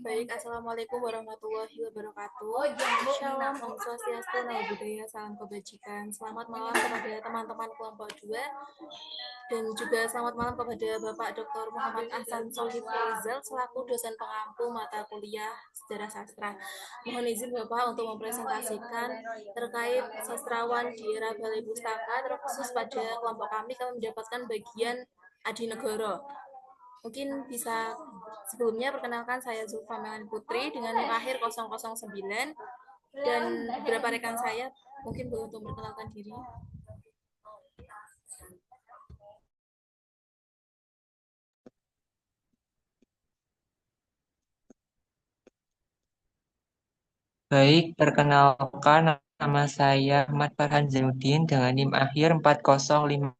Baik, Assalamualaikum warahmatullahi wabarakatuh. Shalom, Om Swastiastu, Namo Buddhaya, salam kebajikan. Selamat malam kepada teman-teman kelompok 2 dan juga selamat malam kepada Bapak Dr. Muhammad Ahsan Solihin Faizal selaku dosen pengampu mata kuliah Sejarah Sastra. Mohon izin Bapak untuk mempresentasikan terkait sastrawan di era Balai Pustaka, terkhusus pada kelompok kami mendapatkan bagian Adi Negoro. Mungkin bisa sebelumnya perkenalkan saya Zulfa Melani Putri dengan NIM akhir 009 dan beberapa rekan saya mungkin boleh untuk memperkenalkan diri. Baik, perkenalkan nama saya Ahmad Farhan Zainuddin dengan NIM akhir 4052.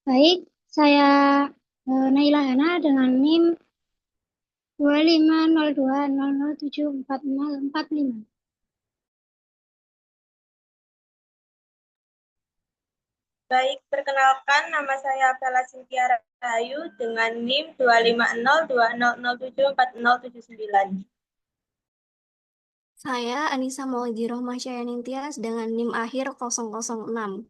Baik, saya Naila Hana dengan NIM 250200744045. Baik, perkenalkan nama saya Bella Cynthia Rahayu dengan NIM 25020074079. Saya Anissa Maulidi Rohmah Syayanintias dengan NIM akhir 006.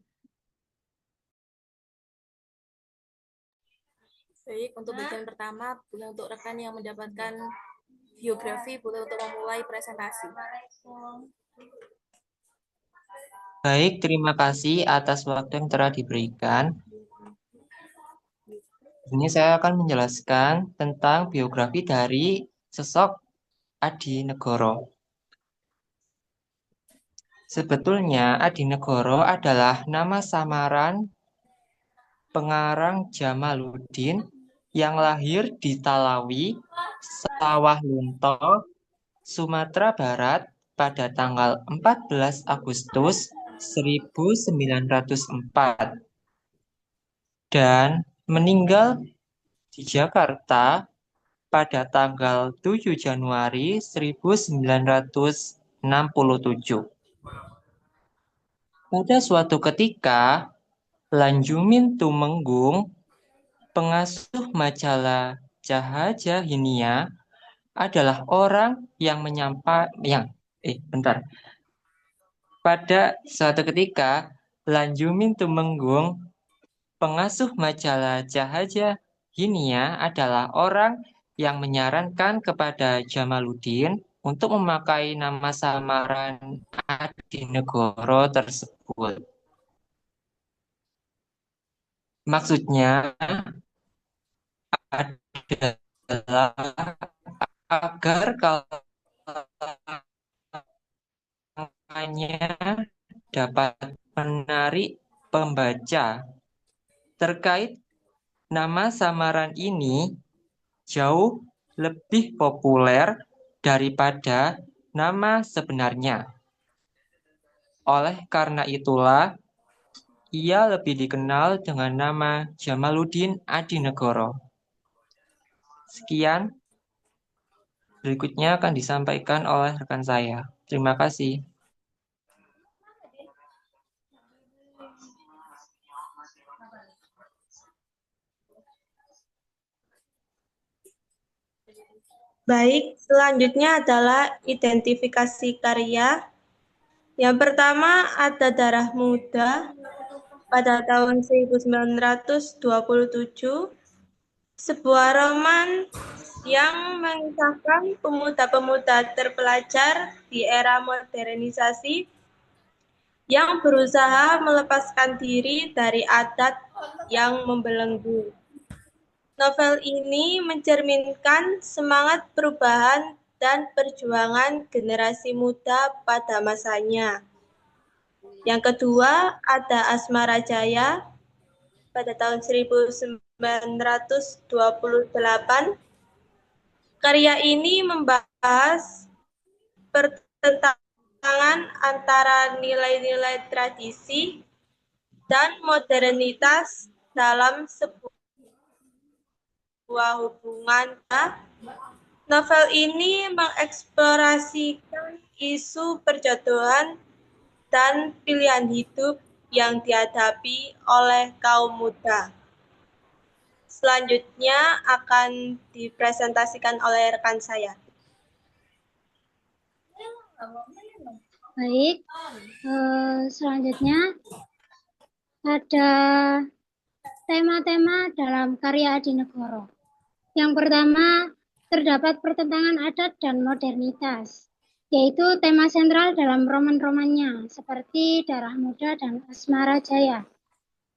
Baik, untuk bagian pertama, boleh untuk rekan yang mendapatkan biografi, boleh untuk memulai presentasi. Baik, terima kasih atas waktu yang telah diberikan. Ini saya akan menjelaskan tentang biografi dari sosok Adi Negoro. Sebetulnya Adi Negoro adalah nama samaran pengarang Jamaluddin yang lahir di Talawi, Sawah Lunto, Sumatera Barat pada tanggal 14 Agustus 1904 dan meninggal di Jakarta pada tanggal 7 Januari 1967. Pada suatu ketika, Lanjumin Tumenggung, pengasuh majalah Cahaja Hinia, adalah orang yang Pada suatu ketika, Lanjumin Tumenggung, pengasuh majalah Cahaja Hinia, adalah orang yang menyarankan kepada Jamaluddin untuk memakai nama samaran Adi Negoro tersebut. Maksudnya adalah agar kalangannya dapat menarik pembaca. Terkait nama samaran ini jauh lebih populer daripada nama sebenarnya. Oleh karena itulah, ia lebih dikenal dengan nama Jamaluddin Adi Negoro. Sekian, berikutnya akan disampaikan oleh rekan saya. Terima kasih. Baik, selanjutnya adalah identifikasi karya. Yang pertama ada Darah Muda pada tahun 1927, sebuah roman yang mengisahkan pemuda-pemuda terpelajar di era modernisasi yang berusaha melepaskan diri dari adat yang membelenggu. Novel ini mencerminkan semangat perubahan dan perjuangan generasi muda pada masanya. Yang kedua ada Asmara Jaya pada tahun 1928. Karya ini membahas pertentangan antara nilai-nilai tradisi dan modernitas dalam sebuah hubungan. Novel ini mengeksplorasikan isu perjodohan dan pilihan hidup yang dihadapi oleh kaum muda. Selanjutnya akan dipresentasikan oleh rekan saya. Baik, selanjutnya ada tema-tema dalam karya Adi Negoro. Yang pertama, terdapat pertentangan adat dan modernitas, yaitu tema sentral dalam roman-romannya, seperti Darah Muda dan Asmara Jaya.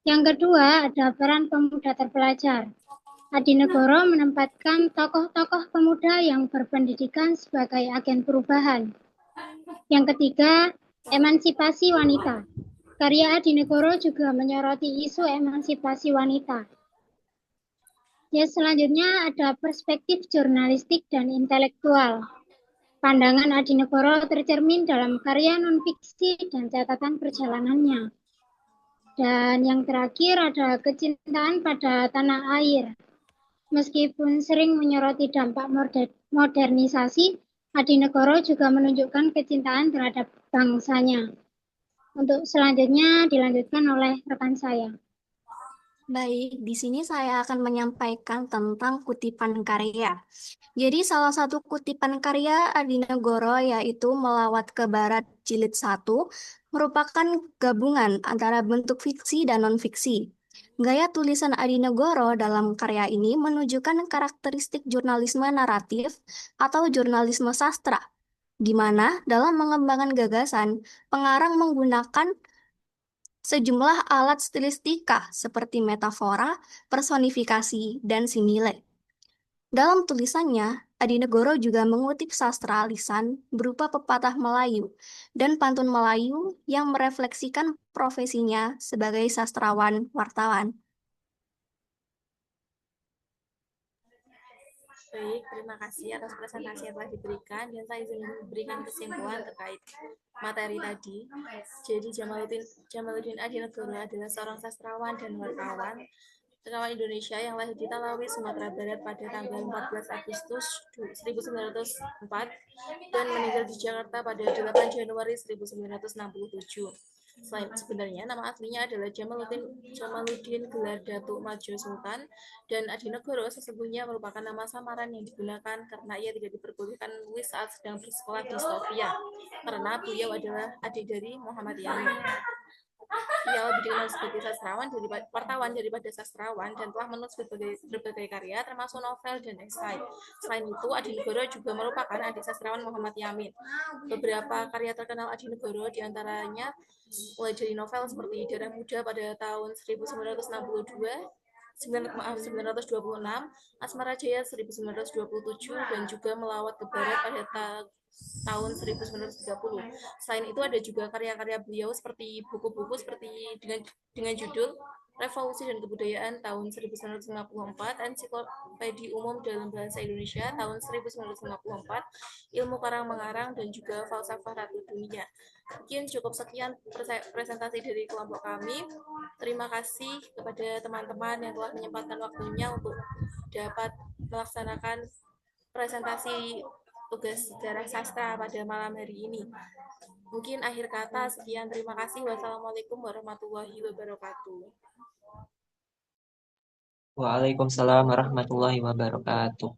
Yang kedua, ada peran pemuda terpelajar. Adi Negoro menempatkan tokoh-tokoh pemuda yang berpendidikan sebagai agen perubahan. Yang ketiga, emansipasi wanita. Karya Adi Negoro juga menyoroti isu emansipasi wanita. Ya, selanjutnya ada perspektif jurnalistik dan intelektual. Pandangan Adi Negoro tercermin dalam karya non-fiksi dan catatan perjalanannya. Dan yang terakhir ada kecintaan pada tanah air. Meskipun sering menyoroti dampak modernisasi, Adi Negoro juga menunjukkan kecintaan terhadap bangsanya. Untuk selanjutnya dilanjutkan oleh rekan saya. Baik, di sini saya akan menyampaikan tentang kutipan karya. Jadi salah satu kutipan karya Adi Negoro yaitu Melawat ke Barat Jilid 1 merupakan gabungan antara bentuk fiksi dan non-fiksi. Gaya tulisan Adi Negoro dalam karya ini menunjukkan karakteristik jurnalisme naratif atau jurnalisme sastra, di mana dalam mengembangkan gagasan, pengarang menggunakan sejumlah alat stilistika seperti metafora, personifikasi, dan simile. Dalam tulisannya, Adi Negoro juga mengutip sastra lisan berupa pepatah Melayu dan pantun Melayu yang merefleksikan profesinya sebagai sastrawan wartawan. Baik, terima kasih atas presentasi yang telah diberikan dan saya izin memberikan kesimpulan terkait materi tadi. Jadi Jamaluddin Adi Negoro adalah seorang sastrawan dan wartawan Indonesia yang lahir di Talawi, Sumatera Barat pada tanggal 14 Agustus 1904 dan meninggal di Jakarta pada 8 Januari 1967. Sebenarnya nama aslinya adalah Jamaluddin gelar Datuk Majo Sultan, dan Adi Negoro sesungguhnya merupakan nama samaran yang digunakan karena ia tidak diperbolehkan menulis saat sedang bersekolah di Sofia karena beliau adalah adik dari Muhammad Yamin. Ia lebih dikenal sebagai wartawan daripada sastrawan dan telah menulis berbagai karya termasuk novel dan esai. Selain itu, Adi Negoro juga merupakan adik sastrawan Muhammad Yamin. Beberapa karya terkenal Adi Negoro diantaranya mulai dari novel seperti Darah Muda pada tahun 1962, 1926, Asmara Jaya 1927, dan juga Melawat ke Barat pada tahun 1930. Selain itu ada juga karya-karya beliau seperti buku-buku seperti dengan judul Revolusi dan Kebudayaan tahun 1954, Ensiklopedia Umum dalam Bahasa Indonesia tahun 1954, Ilmu Karang Mengarang, dan juga Falsafah Ratu Dunia. Mungkin cukup sekian presentasi dari kelompok kami. Terima kasih kepada teman-teman yang telah menyempatkan waktunya untuk dapat melaksanakan presentasi tugas sejarah sastra pada malam hari ini. Mungkin akhir kata sekian, terima kasih. Wassalamualaikum warahmatullahi wabarakatuh. Waalaikumsalam warahmatullahi wabarakatuh.